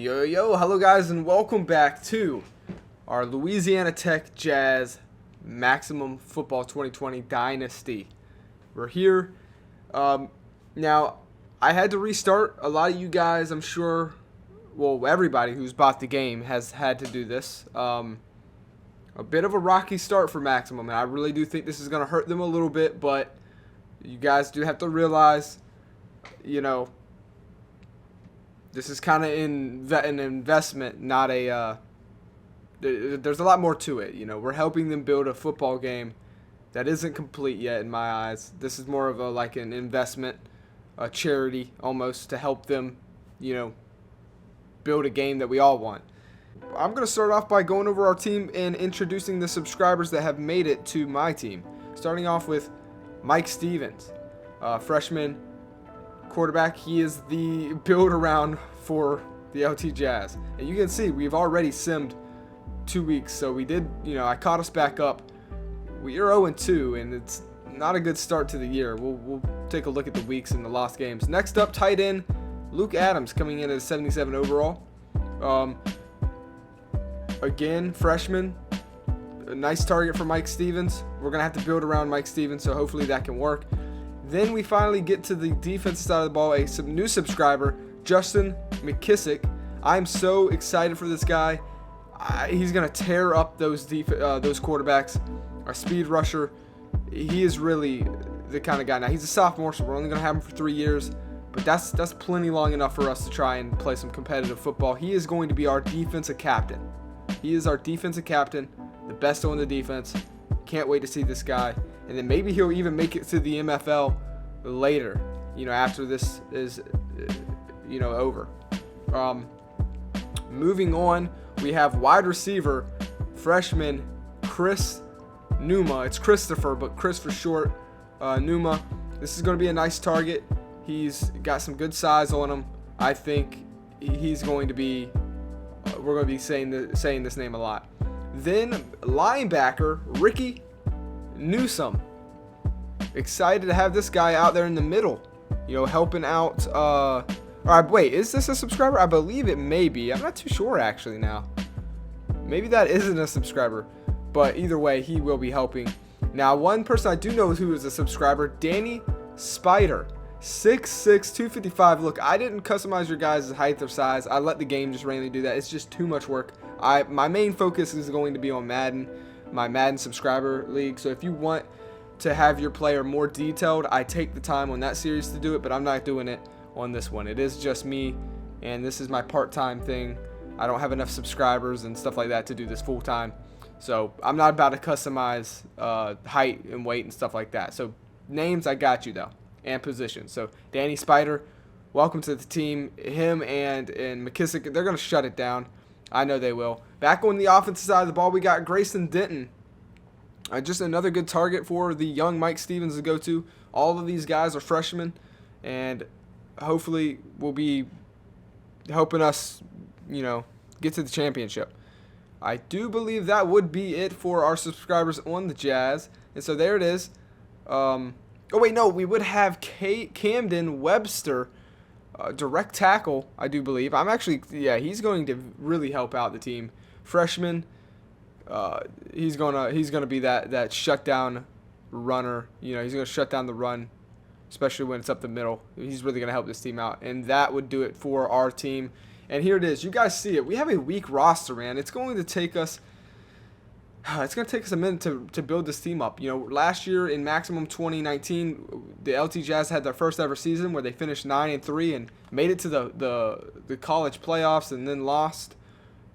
Yo, hello guys, and welcome back to our Louisiana Tech Jazz Maximum Football 2020 Dynasty. We're here. Now, I had to restart. A lot of you guys, I'm sure, well, everybody who's bought the game has had to do this. A bit of a rocky start for Maximum, and I really do think this is going to hurt them a little bit, but you guys do have to realize, this is kind of an investment, not a. There's a lot more to it. We're helping them build a football game that isn't complete yet in my eyes. This is more of an investment, a charity almost, to help them, build a game that we all want. I'm going to start off by going over our team and introducing the subscribers that have made it to my team. Starting off with Mike Stevens, freshman quarterback. He is the build around for the LT Jazz, and you can see we've already simmed 2 weeks, so we did, I caught us back up. We are 0-2, and it's not a good start to the year. We'll take a look at the weeks and the lost games. Next up, tight end Luke Adams, coming in at a 77 overall. Again, freshman, a nice target for Mike Stevens. We're gonna have to build around Mike Stevens, so hopefully that can work. Then we finally get to the defensive side of the ball, a new subscriber, Justin Mckissick. I'm so excited for this guy. He's going to tear up those quarterbacks. Our speed rusher, he is really the kind of guy. Now, he's a sophomore, so we're only going to have him for 3 years, but that's plenty long enough for us to try and play some competitive football. He is going to be our defensive captain. He is our defensive captain, the best on the defense. Can't wait to see this guy. And then maybe he'll even make it to the MFL later, after this is, over. Moving on, we have wide receiver, freshman Chris Neuma. It's Christopher, but Chris for short. Neuma. This is going to be a nice target. He's got some good size on him. I think he's going to be, we're going to be saying this name a lot. Then linebacker Ricky Newsome. Excited to have this guy out there in the middle, helping out. Wait, is this a subscriber? I believe it may be. I'm not too sure actually now. Maybe that isn't a subscriber, but either way, he will be helping. Now, one person I do know who is a subscriber, Danny Spider, 6'6", 255. Look, I didn't customize your guys' height or size. I let the game just randomly do that. It's just too much work. My main focus is going to be on Madden, my Madden subscriber league. So if you want to have your player more detailed, I take the time on that series to do it, but I'm not doing it on this one. It is just me, and this is my part-time thing. I don't have enough subscribers and stuff like that to do this full-time, so I'm not about to customize height and weight and stuff like that. So names, I got you though, and positions. So Danny Spider, welcome to the team. Him and Mckissick, they're going to shut it down. I know they will. Back on the offensive side of the ball, we got Grayson Denton. Just another good target for the young Mike Stevens to go to. All of these guys are freshmen, and hopefully will be helping us, get to the championship. I do believe that would be it for our subscribers on the Jazz. And so there it is. We would have Camden Webster, direct tackle, I do believe. He's going to really help out the team. Freshman. He's gonna be that shutdown runner. He's gonna shut down the run, especially when it's up the middle. He's really gonna help this team out, and that would do it for our team. And here it is. You guys see it. We have a weak roster, man. It's going to take us. It's going to take us a minute to build this team up. Last year in Maximum 2019, the LT Jazz had their first ever season where they finished 9-3 and made it to the college playoffs and then lost.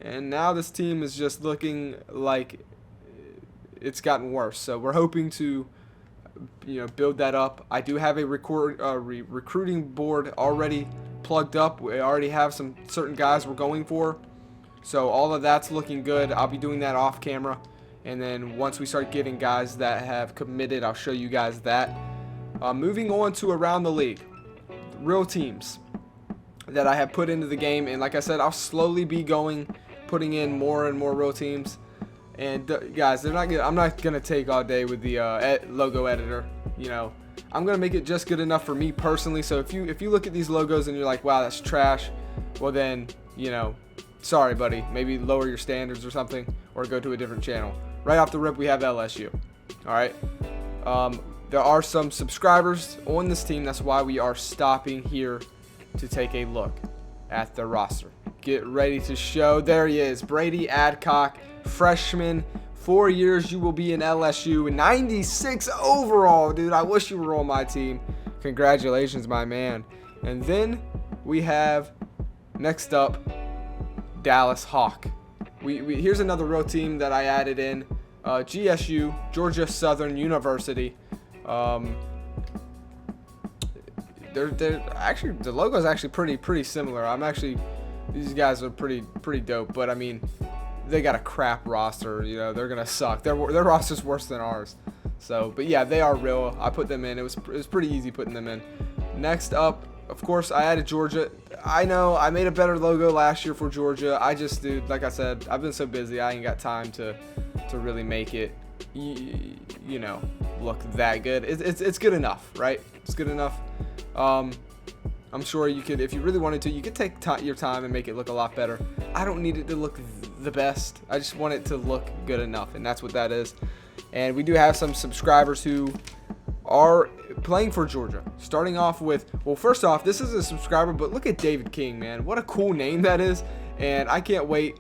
And now this team is just looking like it's gotten worse. So we're hoping to, build that up. I do have a recruiting board already plugged up. We already have some certain guys we're going for. So all of that's looking good. I'll be doing that off camera. And then once we start getting guys that have committed, I'll show you guys that. Moving on to around the league. Real teams that I have put into the game. And like I said, I'll slowly be putting in more and more real teams. And guys, I'm not gonna take all day with the logo editor. I'm gonna make it just good enough for me personally. So if you look at these logos and you're like, wow, that's trash, well then you know, sorry, buddy. Maybe lower your standards or something, or go to a different channel. Right off the rip, we have LSU. All right. There are some subscribers on this team. That's why we are stopping here to take a look at the roster. Get ready to show. There he is, Brady Adcock, freshman. 4 years you will be in LSU. 96 overall, dude. I wish you were on my team. Congratulations, my man. And then we have, next up, Dallas Hawk. Here's another real team that I added in. GSU, Georgia Southern University. They're actually, the logo is actually pretty similar. These guys are pretty dope. But I mean, they got a crap roster. You know, they're gonna suck. Their roster's worse than ours. So, but yeah, they are real. I put them in. It was pretty easy putting them in. Next up, of course, I added Georgia. I know I made a better logo last year for Georgia. Dude, like I said, I've been so busy. I ain't got time to really make it, you know, look that good. It's good enough, right? It's good enough. I'm sure you could, if you really wanted to, you could take your time and make it look a lot better. I don't need it to look the best. I just want it to look good enough, and that's what that is. And we do have some subscribers who are playing for Georgia. Starting off with, well, first off, this is a subscriber, but look at David King, man. What a cool name that is, and I can't wait.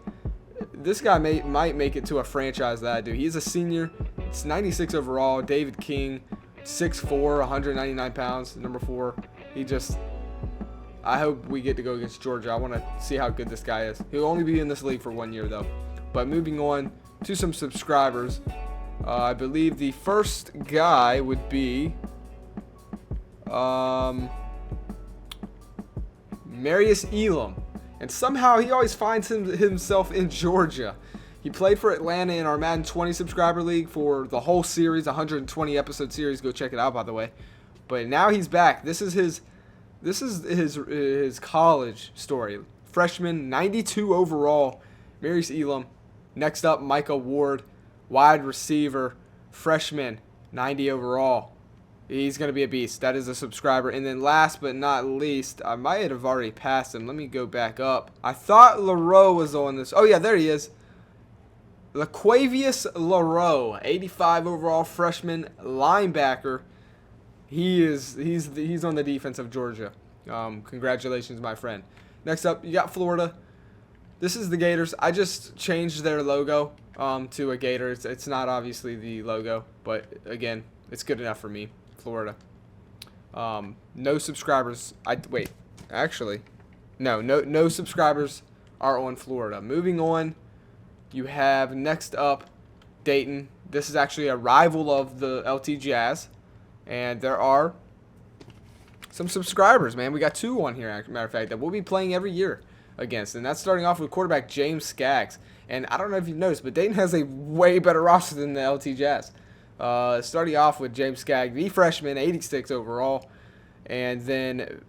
This guy might make it to a franchise that I do. He's a senior. It's 96 overall. David King, 6'4", 199 pounds, number 4. I hope we get to go against Georgia. I want to see how good this guy is. He'll only be in this league for 1 year, though. But moving on to some subscribers. I believe the first guy would be Marius Elam. And somehow he always finds himself in Georgia. He played for Atlanta in our Madden 20 subscriber league for the whole series, 120 episode series. Go check it out, by the way. But now he's back. This is his college story. Freshman, 92 overall, Marius Elam. Next up, Micah Ward, wide receiver, freshman, 90 overall. He's going to be a beast. That is a subscriber. And then last but not least, I might have already passed him. Let me go back up. I thought Loro was on this. Oh, yeah, there he is. Laquavius Loro, 85 overall, freshman, linebacker. He's on the defense of Georgia. Congratulations, my friend. Next up, you got Florida. This is the Gators. I just changed their logo to a Gator. It's not obviously the logo, but again, it's good enough for me. Florida. No subscribers. No subscribers are on Florida. Moving on, you have next up Dayton. This is actually a rival of the LT Jazz, and there are some subscribers, man. We got 2 on here, matter of fact, that we'll be playing every year against, and that's starting off with quarterback James Skaggs. And I don't know if you've noticed, but Dayton has a way better roster than the LT Jazz. Starting off with James Skaggs, the freshman, 86 overall. And then,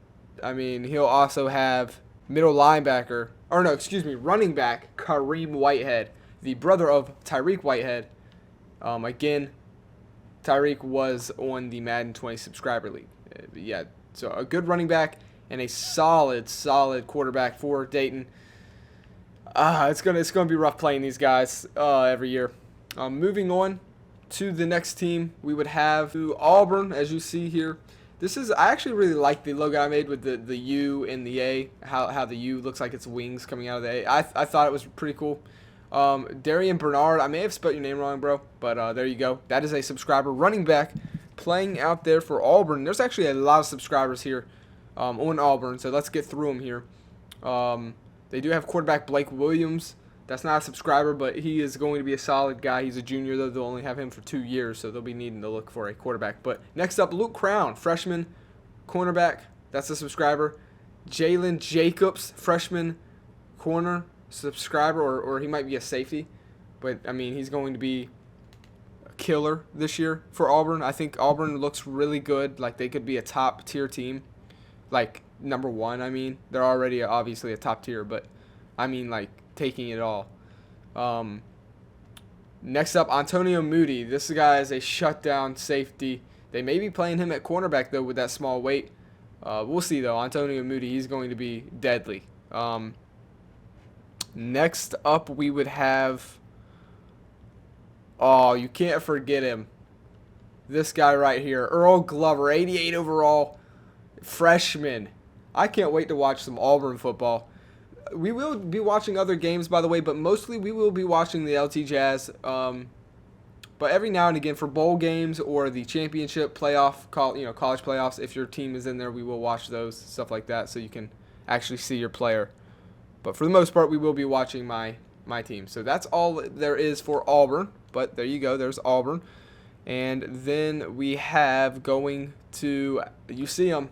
I mean, he'll also have running back Kareem Whitehead, the brother of Tyreek Whitehead. Again, Tyreek was on the Madden 20 subscriber league. Yeah, so a good running back and a solid quarterback for Dayton. It's gonna be rough playing these guys every year. Moving on to the next team, we would have Auburn, as you see here. I actually really like the logo I made with the U and the A, how the U looks like its wings coming out of the A. I thought it was pretty cool. Darian Bernard, I may have spelled your name wrong, bro, but there you go. That is a subscriber, running back, playing out there for Auburn. There's actually a lot of subscribers here on Auburn, so let's get through them here. They do have quarterback Blake Williams. That's not a subscriber, but he is going to be a solid guy. He's a junior, though. They'll only have him for 2 years, so they'll be needing to look for a quarterback. But next up, Luke Crown, freshman cornerback. That's a subscriber. Jalen Jacobs, freshman corner, subscriber, or he might be a safety. But, I mean, he's going to be a killer this year for Auburn. I think Auburn looks really good. Like, they could be a top-tier team. Like, number 1, I mean. They're already obviously a top tier, but, I mean, like, taking it all. Next up, Antonio Moody. This guy is a shutdown safety. They may be playing him at cornerback, though, with that small weight. We'll see, though. Antonio Moody, he's going to be deadly. Next up, we would have... Oh, you can't forget him. This guy right here. Earl Glover, 88 overall. Freshman. I can't wait to watch some Auburn football. We will be watching other games, by the way, but mostly we will be watching the LT Jazz. But every now and again for bowl games or the championship playoff, college playoffs, if your team is in there, we will watch those, stuff like that, so you can actually see your player. But for the most part, we will be watching my team. So that's all there is for Auburn. But there you go. There's Auburn. And then we have going to, you see them.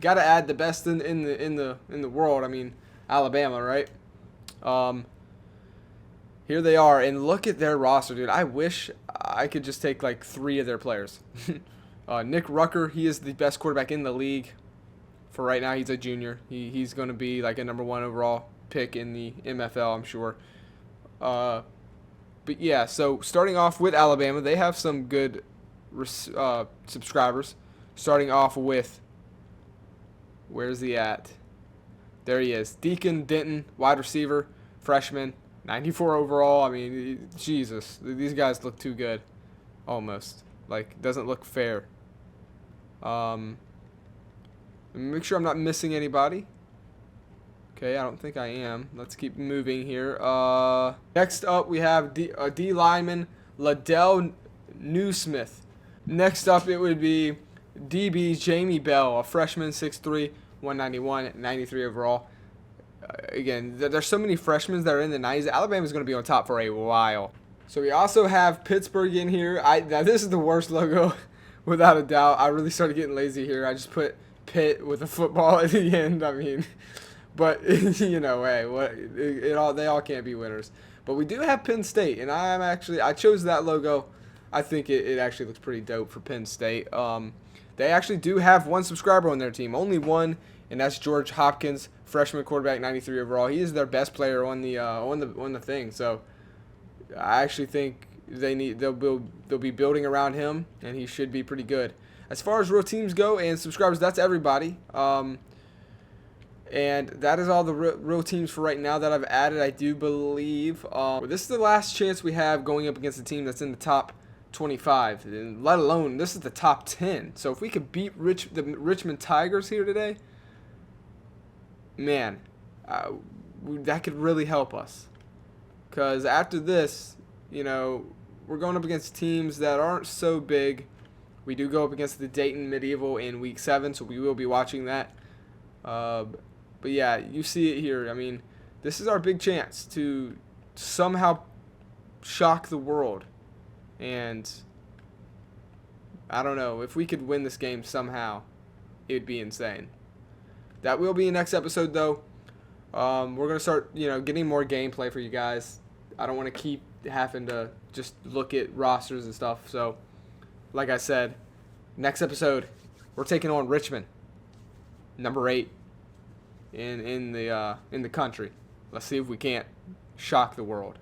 Got to add the best in the world. I mean, Alabama, right? Here they are, and look at their roster, dude. I wish I could just take like 3 of their players. Nick Rucker, he is the best quarterback in the league. For right now, he's a junior. He's going to be like a number 1 overall pick in the MFL, I'm sure. But yeah, so starting off with Alabama, they have some good subscribers. Starting off with, where's he at? There he is. Deacon Denton, wide receiver, freshman, 94 overall. I mean, Jesus, these guys look too good, almost. Like, doesn't look fair. Make sure I'm not missing anybody. Okay, I don't think I am. Let's keep moving here. Next up, we have D lineman Ladell Newsmith. Next up, it would be DB Jamie Bell, a freshman, 6'3", 191, 93 overall. Again, there's so many freshmen that are in the 90s. Alabama's going to be on top for a while. So we also have Pittsburgh in here. Now this is the worst logo, without a doubt. I really started getting lazy here. I just put Pitt with a football at the end. I mean... But, you know, hey, they all can't be winners. But we do have Penn State, and I chose that logo. I think it actually looks pretty dope for Penn State. They actually do have 1 subscriber on their team, only 1, and that's George Hopkins, freshman quarterback, 93 overall. He is their best player on the thing. So I actually think they'll be building around him, and he should be pretty good. As far as real teams go and subscribers, that's everybody. And that is all the real teams for right now that I've added, I do believe. This is the last chance we have going up against a team that's in the top 25, and let alone this is the top 10. So if we could beat the Richmond Tigers here today, man, that could really help us. Because after this, you know, we're going up against teams that aren't so big. We do go up against the Dayton Medieval in Week 7, so we will be watching that. But yeah, you see it here. I mean, this is our big chance to somehow shock the world. And I don't know, if we could win this game somehow, it would be insane. That will be in next episode, though. We're going to start, getting more gameplay for you guys. I don't want to keep having to just look at rosters and stuff. So, like I said, next episode, we're taking on Richmond, number 8. In the country. Let's see if we can't shock the world.